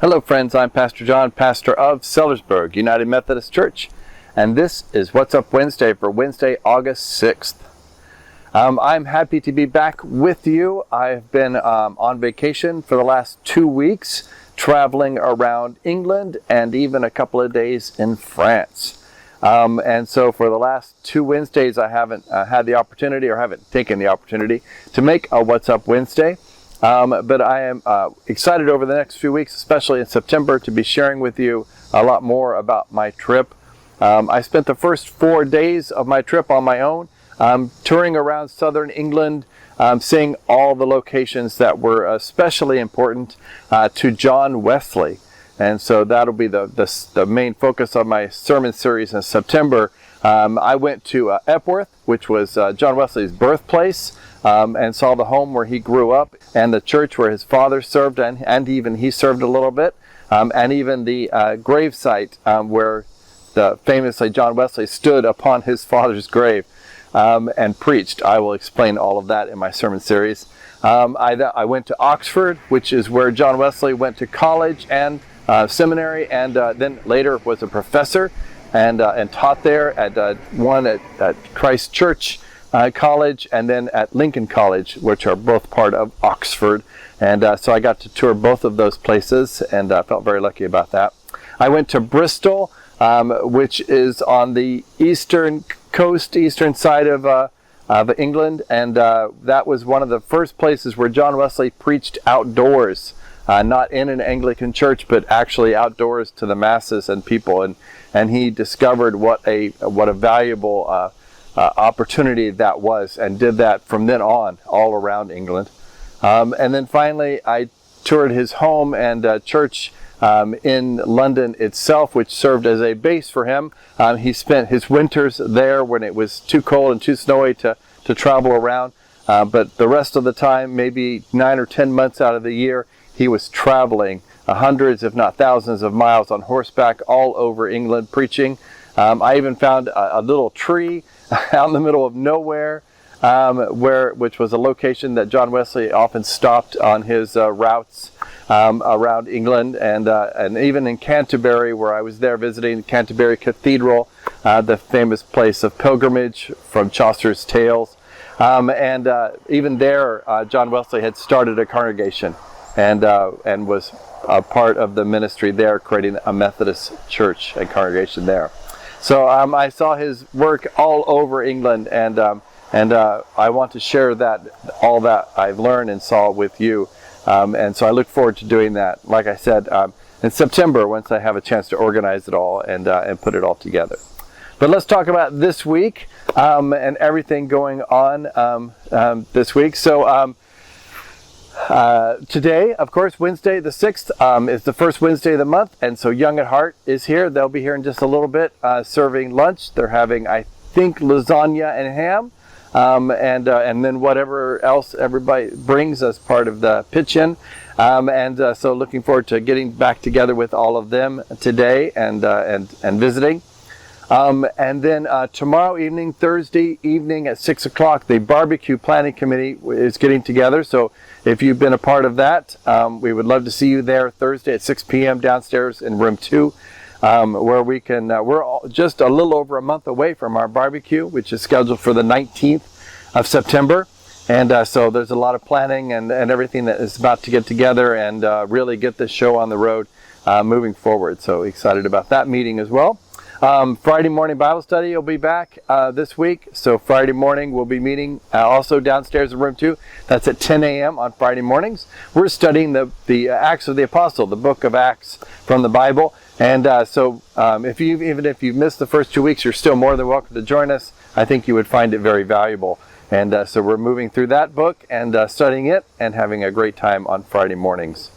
Hello friends, I'm Pastor John, pastor of Sellersburg United Methodist Church, and this is What's Up Wednesday for Wednesday, August 6th. I'm happy to be back with you. I've been on vacation for the last 2 weeks, traveling around England and even a couple of days in France. And so for the last 2 Wednesdays, I haven't had the opportunity or haven't taken the opportunity to make a What's Up Wednesday. But I am excited over the next few weeks, especially in September, to be sharing with you a lot more about my trip. I spent the first 4 days of my trip on my own, touring around southern England, seeing all the locations that were especially important to John Wesley. And so that'll be the main focus of my sermon series in September. I went to Epworth, which was John Wesley's birthplace, and saw the home where he grew up and the church where his father served and even he served a little bit, and even the grave site where famously John Wesley stood upon his father's grave and preached. I will explain all of that in my sermon series. I went to Oxford, which is where John Wesley went to college and seminary, and then later was a professor and taught there at Christ Church College and then at Lincoln College, which are both part of Oxford. And so I got to tour both of those places, and I felt very lucky about that. I went to Bristol, which is on the eastern side of England, and that was one of the first places where John Wesley preached outdoors, not in an Anglican church, but actually outdoors to the masses and people. And he discovered what a valuable opportunity that was, and did that from then on all around England. And then finally, I toured his home and church in London itself, which served as a base for him. He spent his winters there when it was too cold and too snowy to travel around. But the rest of the time, maybe 9 or 10 months out of the year, he was traveling hundreds, if not thousands of miles on horseback all over England preaching. I even found a little tree out in the middle of nowhere, which was a location that John Wesley often stopped on his routes around England, and even in Canterbury, where I was there visiting Canterbury Cathedral, the famous place of pilgrimage from Chaucer's Tales. And even there, John Wesley had started a congregation and was a part of the ministry there, creating a Methodist church and congregation there. So I saw his work all over England, and I want to share all that I've learned and saw with you. And so I look forward to doing that, like I said, in September, once I have a chance to organize it all and put it all together. But let's talk about this week and everything going on this week. So today, of course, Wednesday the 6th is the first Wednesday of the month, and so Young at Heart is here. They'll be here in just a little bit serving lunch. They're having, I think, lasagna and ham, and then whatever else everybody brings as part of the pitch-in. So looking forward to getting back together with all of them today and visiting. And then tomorrow evening, Thursday evening at 6 o'clock, the barbecue planning committee is getting together. So if you've been a part of that, we would love to see you there Thursday at 6 p.m. downstairs in room 2, where we can, we're just a little over a month away from our barbecue, which is scheduled for the 19th of September. And so there's a lot of planning and everything that is about to get together and really get this show on the road moving forward. So excited about that meeting as well. Friday morning Bible study will be back this week. So Friday morning we'll be meeting also downstairs in room 2. That's at 10 a.m. on Friday mornings. We're studying the Acts of the Apostle, the book of Acts from the Bible. And even if you've missed the first 2 weeks, you're still more than welcome to join us. I think you would find it very valuable. And so we're moving through that book and studying it and having a great time on Friday mornings.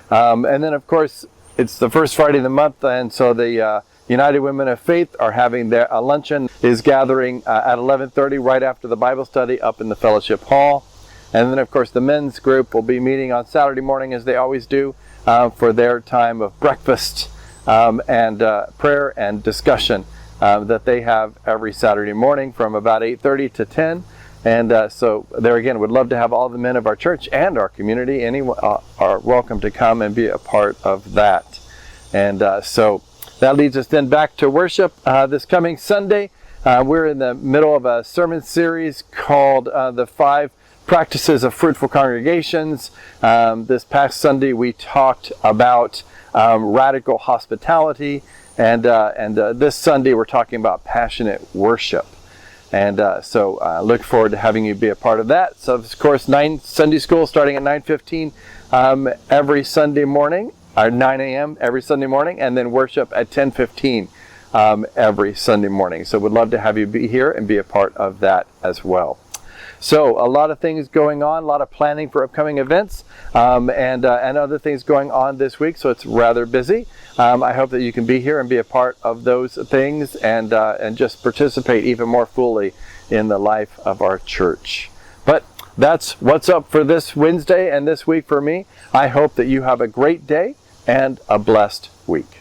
And then, of course, it's the first Friday of the month, and so the United Women of Faith are having their luncheon is gathering at 11:30 right after the Bible study up in the fellowship hall. And then, of course, the men's group will be meeting on Saturday morning, as they always do, for their time of breakfast and prayer and discussion that they have every Saturday morning from about 8:30 to 10. And so there again, would love to have all the men of our church and our community are welcome to come and be a part of that. And so that leads us then back to worship this coming Sunday. We're in the middle of a sermon series called The 5 Practices of Fruitful Congregations. This past Sunday we talked about radical hospitality, and this Sunday we're talking about passionate worship. And so look forward to having you be a part of that. So of course, Sunday school starting at 9:15 every Sunday morning, or 9 a.m. every Sunday morning, and then worship at 10:15 every Sunday morning. So we'd love to have you be here and be a part of that as well. So a lot of things going on, a lot of planning for upcoming events, and other things going on this week. So it's rather busy. I hope that you can be here and be a part of those things and just participate even more fully in the life of our church. But that's what's up for this Wednesday and this week for me. I hope that you have a great day and a blessed week.